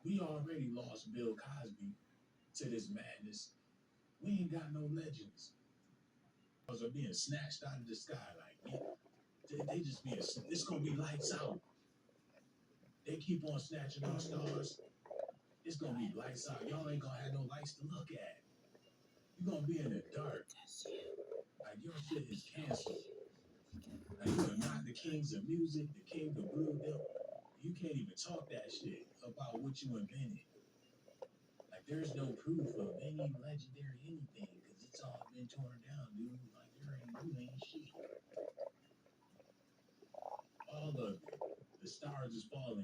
We already lost Bill Cosby to this madness. We ain't got no legends. Stars are being snatched out of the sky. Like, yeah, they just being. It's gonna be lights out. They keep on snatching our stars. It's gonna be lights out. Y'all ain't gonna have no lights to look at. You're gonna be in the dark. Like your shit is canceled. Like you are not the kings of music, the king of blue. You can't even talk that shit about what you invented. Like there's no proof of any legendary anything because it's all been torn down, dude. Like you ain't shit. All of it. The stars is falling.